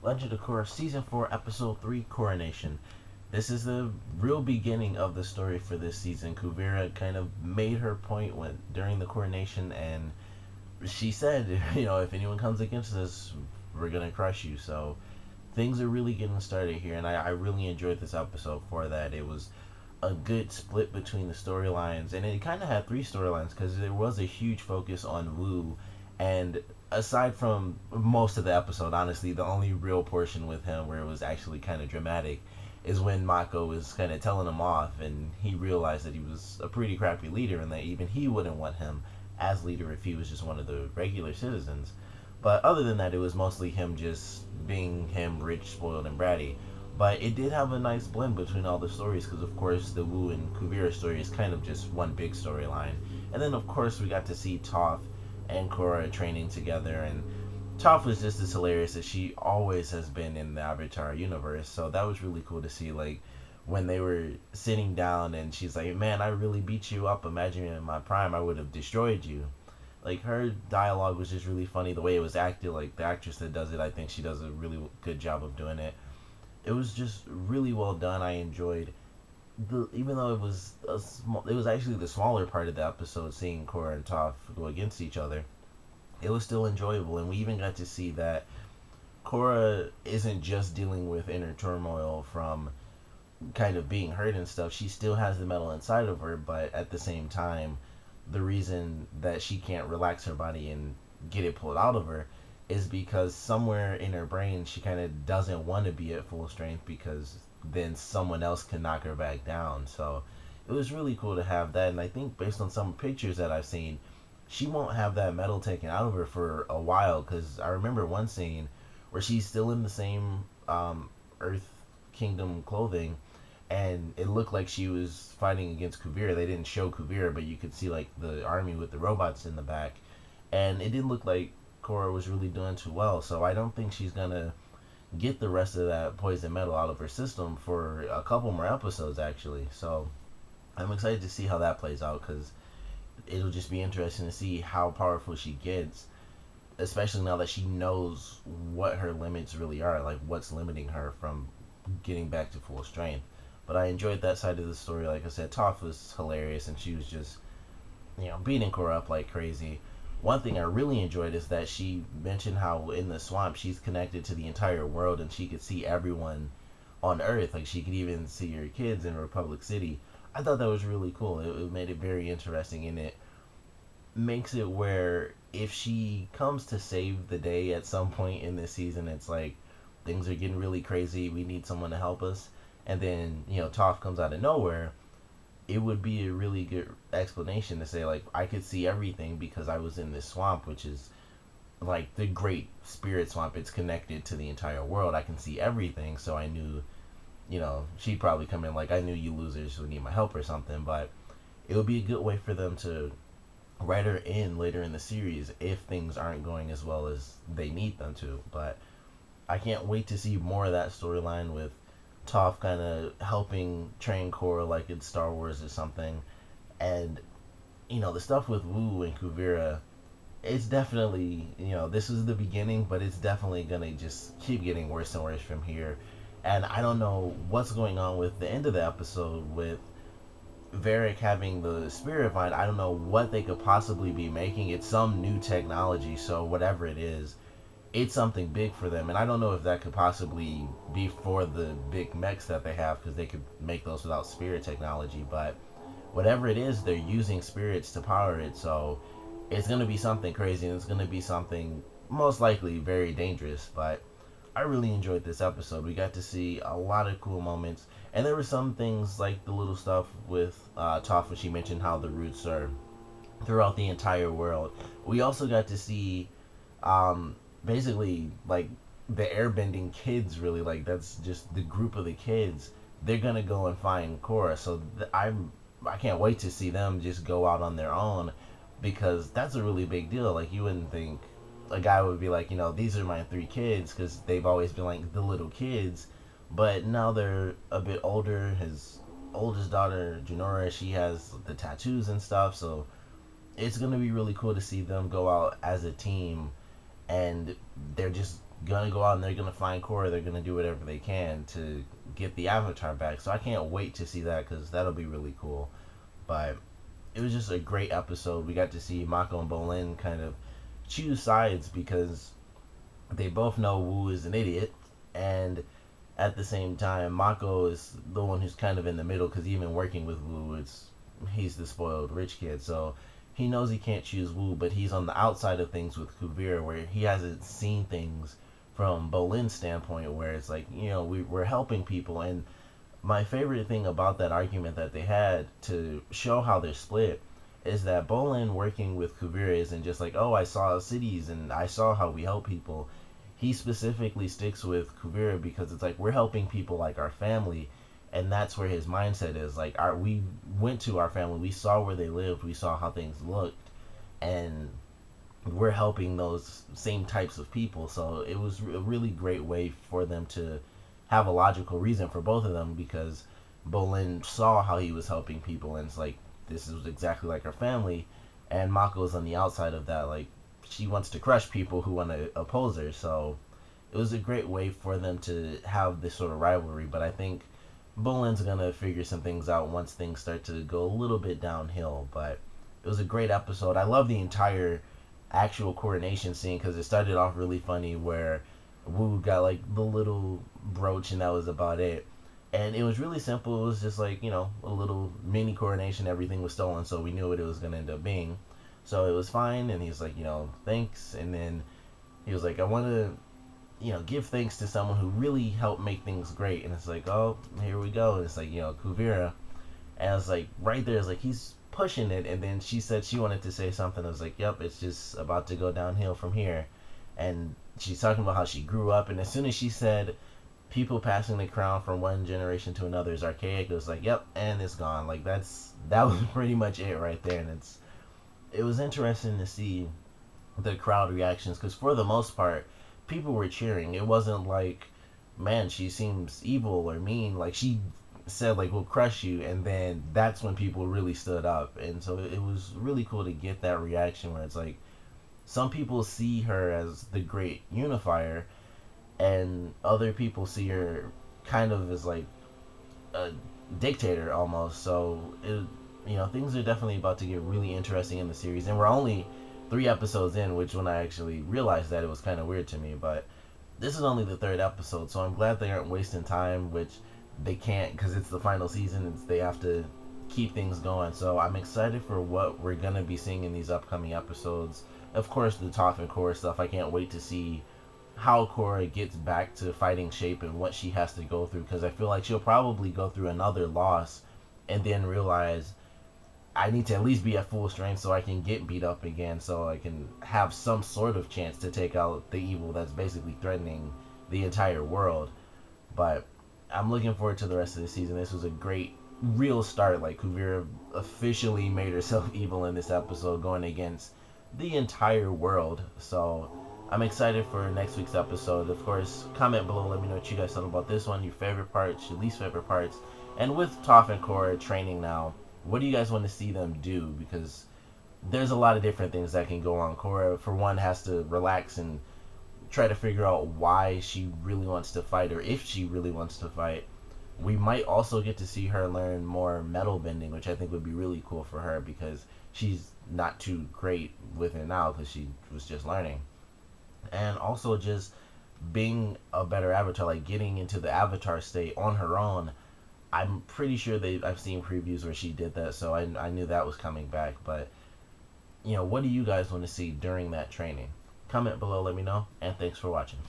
Legend of Korra Season 4, Episode 3, Coronation. This is the real beginning of the story for this season. Kuvira kind of made her point during the coronation, and she said, if anyone comes against us, we're gonna crush you. So things are really getting started here, and I really enjoyed this episode for that. It was a good split between the storylines, and it kind of had three storylines because there was a huge focus on Wu, and aside from most of the episode, honestly, the only real portion with him where it was actually kind of dramatic is when Mako was kind of telling him off, and he realized that he was a pretty crappy leader, and that even he wouldn't want him as leader if he was just one of the regular citizens. But other than that, it was mostly him just being him, rich, spoiled, and bratty. But it did have a nice blend between all the stories because, of course, the Wu and Kuvira story is kind of just one big storyline. And then, of course, we got to see Toph and Korra training together. And Toph was just as hilarious as she always has been in the Avatar universe. So that was really cool to see. Like, when they were sitting down and she's like, man, I really beat you up. Imagine in my prime, I would have destroyed you. Like, her dialogue was just really funny. The way it was acted, like, the actress that does it, I think she does a really good job of doing it. It was just really well done. I enjoyed even though it was actually the smaller part of the episode, seeing Korra and Toph go against each other. It was still enjoyable, and we even got to see that Korra isn't just dealing with inner turmoil from kind of being hurt and stuff. She still has the metal inside of her, but at the same time, the reason that she can't relax her body and get it pulled out of her is because somewhere in her brain she kind of doesn't want to be at full strength because then someone else can knock her back down. So it was really cool to have that, and I think based on some pictures that I've seen, she won't have that metal taken out of her for a while because I remember one scene where she's still in the same Earth Kingdom clothing, and it looked like she was fighting against Kuvira. They didn't show Kuvira, but you could see like the army with the robots in the back, and it didn't look like Korra was really doing too well. So I don't think she's gonna get the rest of that poison metal out of her system for a couple more episodes actually. So I'm excited to see how that plays out because it'll just be interesting to see how powerful she gets, especially now that she knows what her limits really are, like what's limiting her from getting back to full strength. But I enjoyed that side of the story. Like I said, Toph was hilarious, and she was just, beating Korra up like crazy. One thing I really enjoyed is that she mentioned how in the swamp she's connected to the entire world, and she could see everyone on Earth. Like she could even see her kids in Republic City. I thought that was really cool. It made it very interesting, and it makes it where if she comes to save the day at some point in this season, it's like things are getting really crazy. We need someone to help us, and then Toph comes out of nowhere. It would be a really good explanation to say like I could see everything because I was in this swamp, which is like the great spirit swamp. It's connected to the entire world. I can see everything, so I knew, she'd probably come in like I knew you losers would need my help or something. But it would be a good way for them to write her in later in the series if things aren't going as well as they need them to. But I can't wait to see more of that storyline with Toph kind of helping train Korra like it's Star Wars or something. And, the stuff with Wu and Kuvira, it's definitely, this is the beginning, but it's definitely going to just keep getting worse and worse from here. And I don't know what's going on with the end of the episode with Varric having the spirit vine. I don't know what they could possibly be making. It's some new technology, so whatever it is, it's something big for them. And I don't know if that could possibly be for the big mechs that they have because they could make those without spirit technology. But whatever it is, they're using spirits to power it. So it's going to be something crazy, and it's going to be something most likely very dangerous. But I really enjoyed this episode. We got to see a lot of cool moments, and there were some things like the little stuff with Toph when she mentioned how the roots are throughout the entire world. We also got to see basically like the airbending kids. Really, like that's just the group of the kids. They're gonna go and find Korra. So I can't wait to see them just go out on their own because that's a really big deal. Like you wouldn't think a guy would be like, these are my three kids because they've always been like the little kids, but now they're a bit older. His oldest daughter, Janora, she has the tattoos and stuff, so it's gonna be really cool to see them go out as a team, and they're just gonna go out and they're gonna find Korra. They're gonna do whatever they can to get the Avatar back. So I can't wait to see that because that'll be really cool. But it was just a great episode. We got to see Mako and Bolin kind of choose sides because they both know Wu is an idiot, and at the same time, Mako is the one who's kind of in the middle because even working with Wu, he's the spoiled rich kid, so he knows he can't choose Wu, but he's on the outside of things with Kuvira where he hasn't seen things from Bolin's standpoint, where it's like, we're helping people. And my favorite thing about that argument that they had to show how they're split is that Bolin working with Kuvira isn't just like, oh, I saw cities and I saw how we help people. He specifically sticks with Kuvira because it's like we're helping people like our family, and that's where his mindset is. Like, we went to our family, we saw where they lived, we saw how things looked, and we're helping those same types of people. So it was a really great way for them to have a logical reason for both of them, because Bolin saw how he was helping people, and it's like, this is exactly like her family. And Mako's on the outside of that, like, she wants to crush people who want to oppose her. So it was a great way for them to have this sort of rivalry. But I think Bolin's gonna figure some things out once things start to go a little bit downhill. But it was a great episode. I love the entire actual coronation scene because it started off really funny where Wu got like the little brooch and that was about it. And it was really simple. It was just like, a little mini coronation. Everything was stolen, so we knew what it was going to end up being. So it was fine, and he's like, thanks. And then he was like, I want to, give thanks to someone who really helped make things great. And it's like, oh, here we go. And it's like, Kuvira. And I was like, right there, it's like, he's pushing it. And then she said she wanted to say something. I was like, yep, it's just about to go downhill from here. And she's talking about how she grew up. And as soon as she said, people passing the crown from one generation to another is archaic, it was like, yep, and it's gone. Like, that was pretty much it right there. And it was interesting to see the crowd reactions because for the most part, people were cheering. It wasn't like, man, she seems evil or mean. Like, she said, like, we'll crush you, and then that's when people really stood up. And so it was really cool to get that reaction where it's like, some people see her as the great unifier, and other people see her kind of as like a dictator almost. So things are definitely about to get really interesting in the series, and we're only 3 episodes in, which when I actually realized that, it was kind of weird to me. But this is only the 3rd episode, so I'm glad they aren't wasting time, which they can't because it's the final season and they have to keep things going. So I'm excited for what we're gonna be seeing in these upcoming episodes. Of course, the Toph and Korra stuff, I can't wait to see how Korra gets back to fighting shape and what she has to go through, because I feel like she'll probably go through another loss and then realize, I need to at least be at full strength so I can get beat up again, so I can have some sort of chance to take out the evil that's basically threatening the entire world. But I'm looking forward to the rest of the season. This was a great real start. Like, Kuvira officially made herself evil in this episode, going against the entire world. So I'm excited for next week's episode. Of course, comment below, let me know what you guys thought about this one, your favorite parts, your least favorite parts. And with Toph and Korra training now, what do you guys want to see them do? Because there's a lot of different things that can go on. Korra, for one, has to relax and try to figure out why she really wants to fight, or if she really wants to fight. We might also get to see her learn more metal bending, which I think would be really cool for her, because she's not too great with it now because she was just learning. And also just being a better avatar, like getting into the avatar state on her own. I'm pretty sure I've seen previews where she did that, so I knew that was coming back. But what do you guys want to see during that training? Comment below, let me know, and thanks for watching.